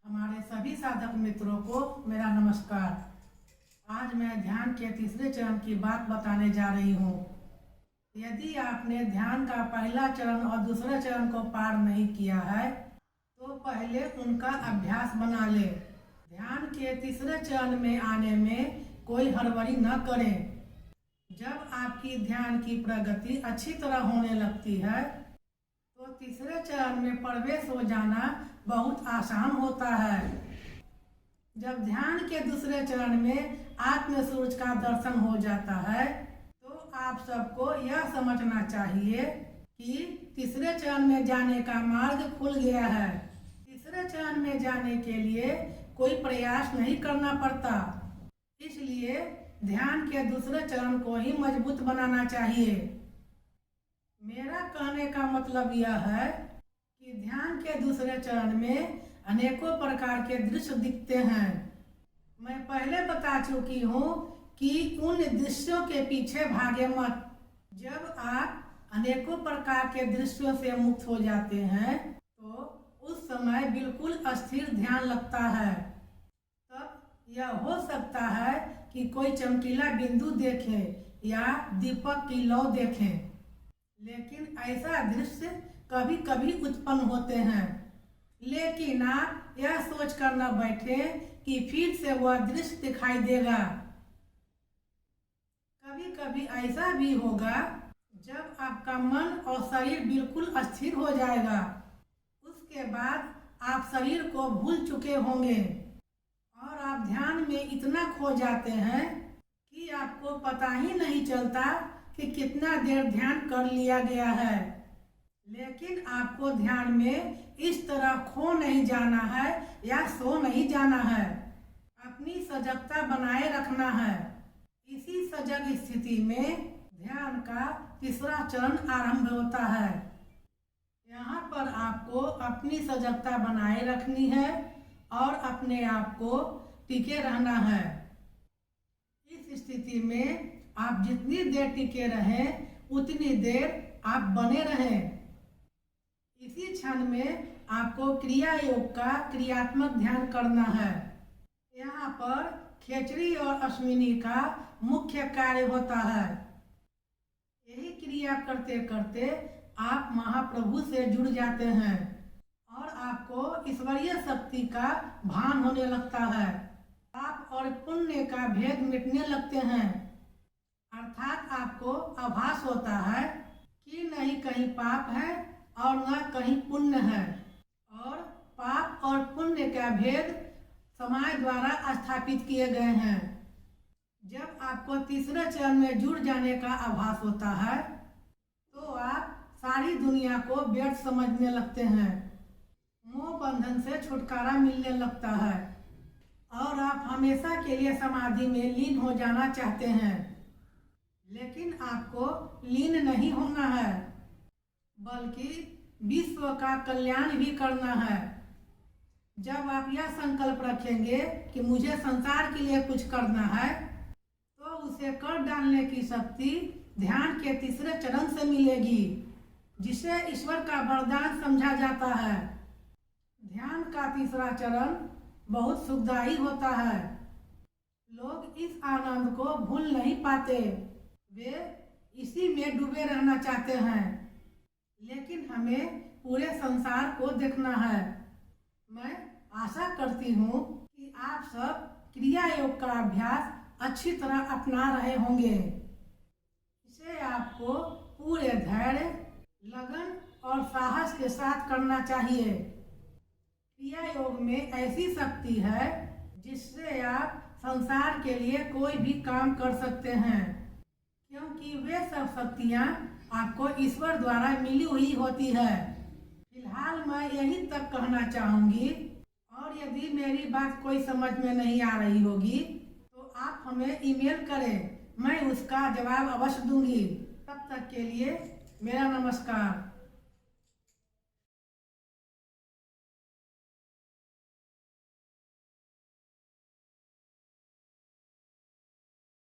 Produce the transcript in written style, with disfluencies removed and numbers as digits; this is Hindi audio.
हमारे सभी साधक मित्रों को मेरा नमस्कार। आज मैं ध्यान के तीसरे चरण की बात बताने जा रही हूँ। यदि आपने ध्यान का पहला चरण और दूसरे चरण को पार नहीं किया है तो पहले उनका अभ्यास बना ले। ध्यान के तीसरे चरण में आने में कोई हड़बड़ी न करें। जब आपकी ध्यान की प्रगति अच्छी तरह होने लगती है तो तीसरे चरण में प्रवेश हो जाना बहुत आसान होता है। जब ध्यान के दूसरे चरण में आत्म सूरज का दर्शन हो जाता है तो आप सबको यह समझना चाहिए कि तीसरे चरण में जाने का मार्ग खुल गया है। तीसरे चरण में जाने के लिए कोई प्रयास नहीं करना पड़ता, इसलिए ध्यान के दूसरे चरण को ही मजबूत बनाना चाहिए। मेरा कहने का मतलब यह है कि ध्यान के दूसरे चरण में अनेकों प्रकार के दृश्य दिखते हैं। मैं पहले बता चुकी हूँ कि उन दृश्यों के पीछे भागे मत। जब आप अनेकों प्रकार के दृश्यों से मुक्त हो जाते हैं तो उस समय बिल्कुल अस्थिर ध्यान लगता है। तब यह हो सकता है कि कोई चमकीला बिंदु देखे या दीपक की लौ देखें, लेकिन ऐसा दृश्य कभी कभी उत्पन्न होते हैं। लेकिन आप यह सोच कर न बैठे कि फिर से वह दृश्य दिखाई देगा। कभी कभी ऐसा भी होगा जब आपका मन और शरीर बिल्कुल अस्थिर हो जाएगा। उसके बाद आप शरीर को भूल चुके होंगे और आप ध्यान में इतना खो जाते हैं कि आपको पता ही नहीं चलता कि कितना देर ध्यान कर लिया गया है। लेकिन आपको ध्यान में इस तरह खो नहीं जाना है या सो नहीं जाना है। अपनी सजगता बनाए रखना है। इसी सजग स्थिति में ध्यान का तीसरा चरण आरंभ होता है। यहाँ पर आपको अपनी सजगता बनाए रखनी है और अपने आप को टिके रहना है। इस स्थिति में आप जितनी देर टिके रहें उतनी देर आप बने रहें। इसी क्षण में आपको क्रिया योग का क्रियात्मक ध्यान करना है। यहाँ पर खेचरी और अश्विनी का मुख्य कार्य होता है। यही क्रिया करते करते आप महाप्रभु से जुड़ जाते हैं और आपको ईश्वरीय शक्ति का भान होने लगता है। पाप और पुण्य का भेद मिटने लगते हैं, अर्थात आपको आभास होता है कि नहीं कहीं पाप है और न कहीं पुण्य है, और पाप और पुण्य का भेद समाज द्वारा स्थापित किए गए हैं। जब आपको तीसरे चरण में जुड़ जाने का आभास होता है तो आप सारी दुनिया को व्यर्थ समझने लगते हैं। मोह बंधन से छुटकारा मिलने लगता है और आप हमेशा के लिए समाधि में लीन हो जाना चाहते हैं। लेकिन आपको लीन नहीं होना है, बल्कि विश्व का कल्याण भी करना है। जब आप यह संकल्प रखेंगे कि मुझे संसार के लिए कुछ करना है तो उसे कर डालने की शक्ति ध्यान के तीसरे चरण से मिलेगी, जिसे ईश्वर का वरदान समझा जाता है। ध्यान का तीसरा चरण बहुत सुखदायी होता है। लोग इस आनंद को भूल नहीं पाते, वे इसी में डूबे रहना चाहते हैं। लेकिन हमें पूरे संसार को देखना है। मैं आशा करती हूँ कि आप सब क्रिया योग का अभ्यास अच्छी तरह अपना रहे होंगे। इसे आपको पूरे धैर्य, लगन और साहस के साथ करना चाहिए। क्रिया योग में ऐसी शक्ति है जिससे आप संसार के लिए कोई भी काम कर सकते हैं, क्योंकि वे सब शक्तियाँ आपको ईश्वर द्वारा मिली हुई होती है। फिलहाल मैं यही तक कहना चाहूँगी, और यदि मेरी बात कोई समझ में नहीं आ रही होगी तो आप हमें ईमेल करें, मैं उसका जवाब अवश्य दूंगी। तब तक के लिए मेरा नमस्कार।